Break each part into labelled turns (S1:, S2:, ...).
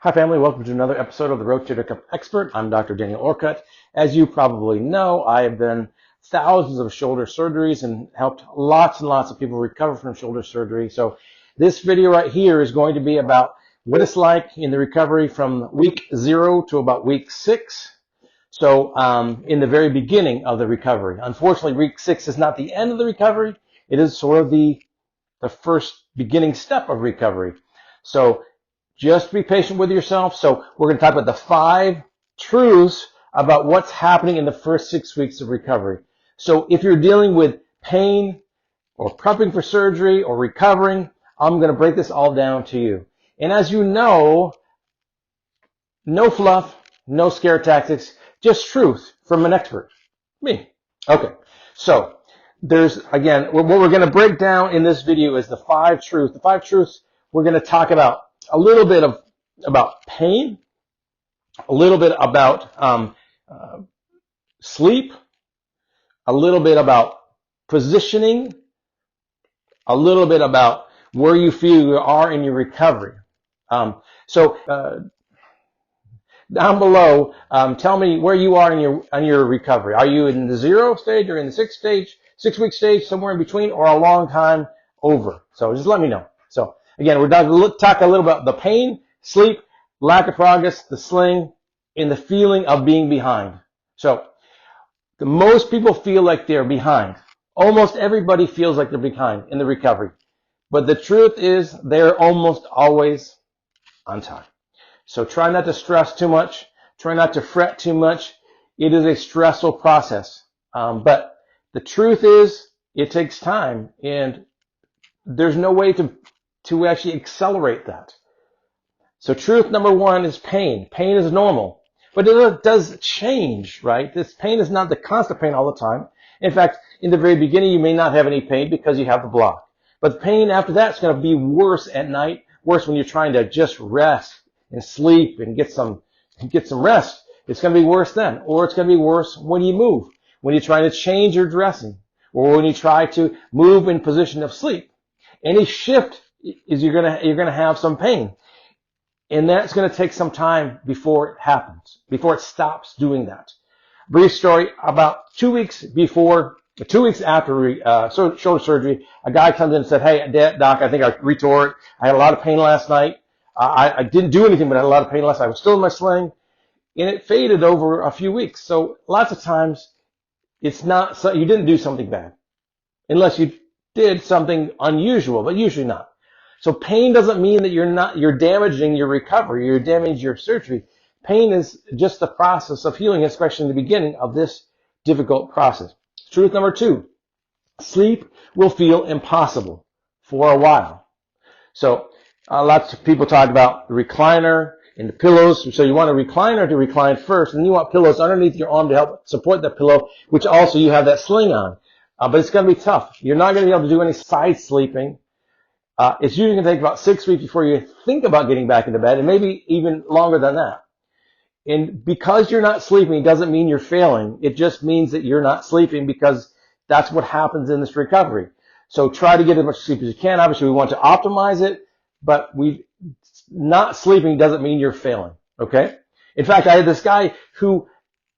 S1: Hi family, welcome to another episode of the Rotator Cuff Expert. I'm Dr. Daniel Orcutt. As you probably know, I have done thousands of shoulder surgeries and helped lots and lots of people recover from shoulder surgery. So this video right here is going to be about what it's like in the recovery from week 0 to about week 6. So in the very beginning of the recovery. Unfortunately, week 6 is not the end of the recovery. It is sort of the first beginning step of recovery. So just be patient with yourself. So we're going to talk about the 5 truths about what's happening in the first 6 weeks of recovery. So if you're dealing with pain or prepping for surgery or recovering, I'm going to break this all down to you. And as you know, no fluff, no scare tactics, just truth from an expert, me. Okay, so there's, again, what we're going to break down in this video is the 5 truths. The 5 truths we're going to talk about a little bit about pain, a little bit about sleep, a little bit about positioning, a little bit about where you feel you are in your recovery. So down below, tell me where you are in your recovery. Are you in the 0 stage or in the 6-week stage, somewhere in between, or a long time over? So just let me know. So again, we're going to talk a little about the pain, sleep, lack of progress, the sling, and the feeling of being behind. So most people feel like they're behind. Almost everybody feels like they're behind in the recovery. But the truth is they're almost always on time. So try not to stress too much. Try not to fret too much. It is a stressful process. But the truth is it takes time, and there's no way to actually accelerate that. So truth number 1 is pain. Pain is normal, but it does change, right? This pain is not the constant pain all the time. In fact, in the very beginning, you may not have any pain because you have the block. But the pain after that is going to be worse at night, worse when you're trying to just rest and sleep and get some rest. It's going to be worse then. Or it's going to be worse when you move, when you're trying to change your dressing, or when you try to move in position of sleep. Any shift is you're gonna have some pain, and that's gonna take some time before it happens, before it stops doing that. Brief story: about 2 weeks after shoulder surgery, a guy comes in and said, "Hey, doc, I think I retore it. I had a lot of pain last night. I didn't do anything, but I had a lot of pain last night. I was still in my sling, and it faded over a few weeks." So lots of times, it's not so you didn't do something bad, unless you did something unusual, but usually not. So pain doesn't mean that you're damaging your recovery, you're damaging your surgery. Pain is just the process of healing, especially in the beginning of this difficult process. Truth number 2, sleep will feel impossible for a while. So lots of people talk about the recliner and the pillows. So you want a recliner to recline first, and you want pillows underneath your arm to help support that pillow, which also you have that sling on. But it's going to be tough. You're not going to be able to do any side sleeping. It's usually going to take about 6 weeks before you think about getting back into bed, and maybe even longer than that. And because you're not sleeping doesn't mean you're failing. It just means that you're not sleeping, because that's what happens in this recovery. So try to get as much sleep as you can. Obviously, we want to optimize it, but not sleeping doesn't mean you're failing, okay? In fact, I had this guy who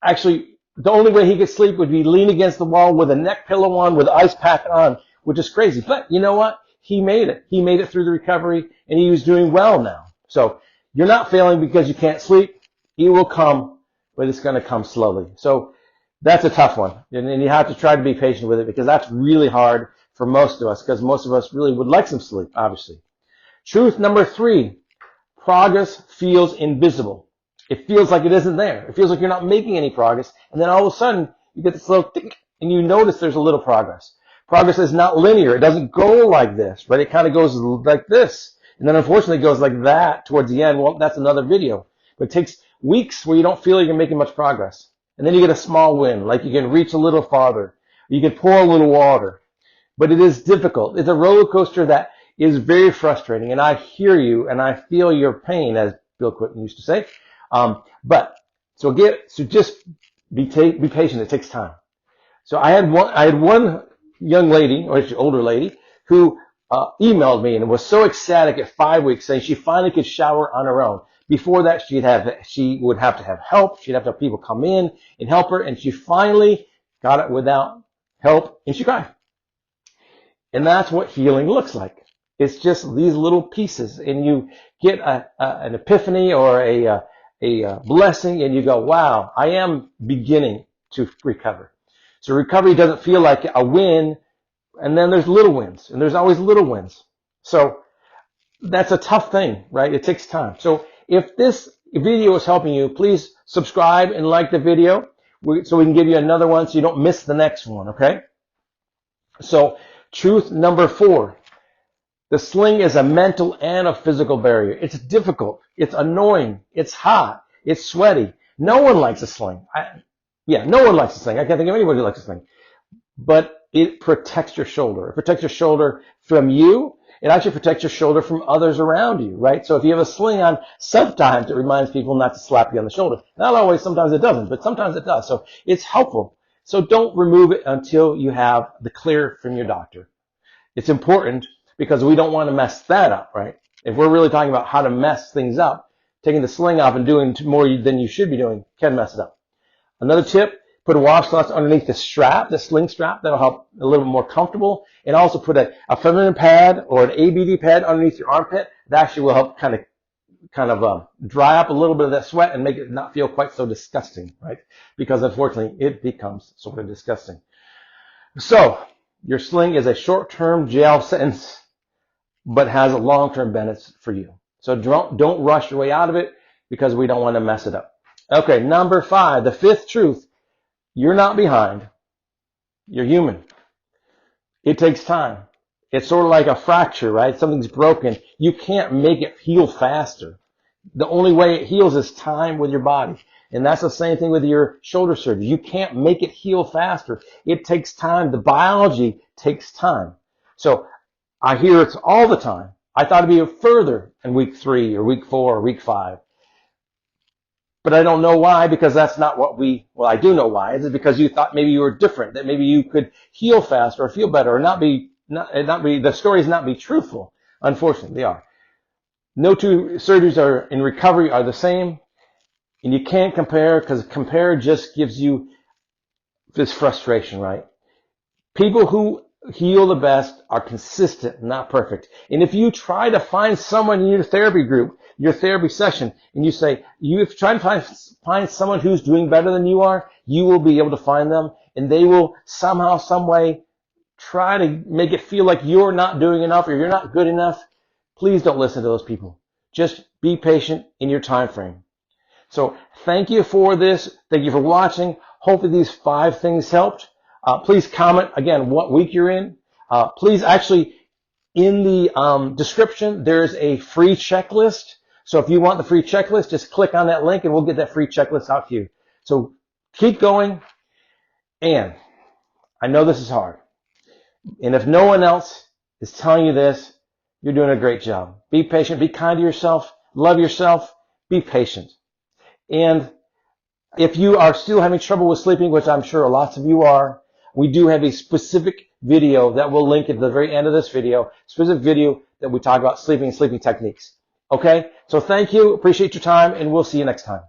S1: actually, the only way he could sleep would be lean against the wall with a neck pillow on, with ice pack on, which is crazy. But you know what? He made it. He made it through the recovery, and he was doing well now. So you're not failing because you can't sleep. It will come, but it's going to come slowly. So that's a tough one. And you have to try to be patient with it, because that's really hard for most of us, because most of us really would like some sleep, obviously. Truth number 3, progress feels invisible. It feels like it isn't there. It feels like you're not making any progress. And then all of a sudden, you get this little tick, and you notice there's a little progress. Progress is not linear. It doesn't go like this, right? It kind of goes like this. And then unfortunately it goes like that towards the end. Well, that's another video. But it takes weeks where you don't feel like you're making much progress. And then you get a small win, like you can reach a little farther. You can pour a little water. But it is difficult. It's a roller coaster that is very frustrating. And I hear you, and I feel your pain, as Bill Clinton used to say. So just be patient. It takes time. So I had one young lady, or actually older lady, who emailed me and was so ecstatic at 5 weeks, saying she finally could shower on her own. Before that, she would have to have help. She'd have to have people come in and help her. And she finally got it without help, and she cried. And that's what healing looks like. It's just these little pieces, and you get an epiphany or a blessing, and you go, wow, I am beginning to recover. So recovery doesn't feel like a win, and then there's little wins, and there's always little wins. So that's a tough thing, right? It takes time. So if this video is helping you, please subscribe and like the video so we can give you another one so you don't miss the next one, okay? So truth number 4, the sling is a mental and a physical barrier. It's difficult. It's annoying. It's hot. It's sweaty. No one likes a sling. No one likes a sling. I can't think of anybody who likes a sling. But it protects your shoulder. It protects your shoulder from you. It actually protects your shoulder from others around you, right? So if you have a sling on, sometimes it reminds people not to slap you on the shoulder. Not always, sometimes it doesn't, but sometimes it does. So it's helpful. So don't remove it until you have the clear from your doctor. It's important because we don't want to mess that up, right? If we're really talking about how to mess things up, taking the sling off and doing more than you should be doing can mess it up. Another tip, put a washcloth underneath the strap, the sling strap. That'll help a little bit more comfortable. And also put a feminine pad or an ABD pad underneath your armpit. That actually will help kind of dry up a little bit of that sweat and make it not feel quite so disgusting, right? Because unfortunately, it becomes sort of disgusting. So your sling is a short-term jail sentence, but has a long-term benefits for you. So don't rush your way out of it because we don't want to mess it up. Okay, number 5, the 5th truth. You're not behind. You're human. It takes time. It's sort of like a fracture, right? Something's broken. You can't make it heal faster. The only way it heals is time with your body. And that's the same thing with your shoulder surgery. You can't make it heal faster. It takes time. The biology takes time. So I hear it all the time. I thought it'd be further in week 3 or week 4 or week 5. But I don't know why, because that's not what I do know why. It's because you thought maybe you were different, that maybe you could heal faster or feel better or the stories not be truthful. Unfortunately, they are. No two surgeries are in recovery are the same, and you can't compare because compare just gives you this frustration, right? People who heal the best are consistent, not perfect. And if you try to find someone in your therapy group, your therapy session, and you say, you try to find someone who's doing better than you are, you will be able to find them, and they will somehow, some way try to make it feel like you're not doing enough or you're not good enough. Please don't listen to those people. Just be patient in your time frame. So thank you for this. Thank you for watching. Hopefully these 5 things helped. Please comment, again, what week you're in. Please actually, in the description, there's a free checklist. So if you want the free checklist, just click on that link and we'll get that free checklist out to you. So keep going. And I know this is hard. And if no one else is telling you this, you're doing a great job. Be patient. Be kind to yourself. Love yourself. Be patient. And if you are still having trouble with sleeping, which I'm sure lots of you are, we do have a specific video that we'll link at the very end of this video, specific video that we talk about sleeping and sleeping techniques. Okay? So thank you. Appreciate your time, and we'll see you next time.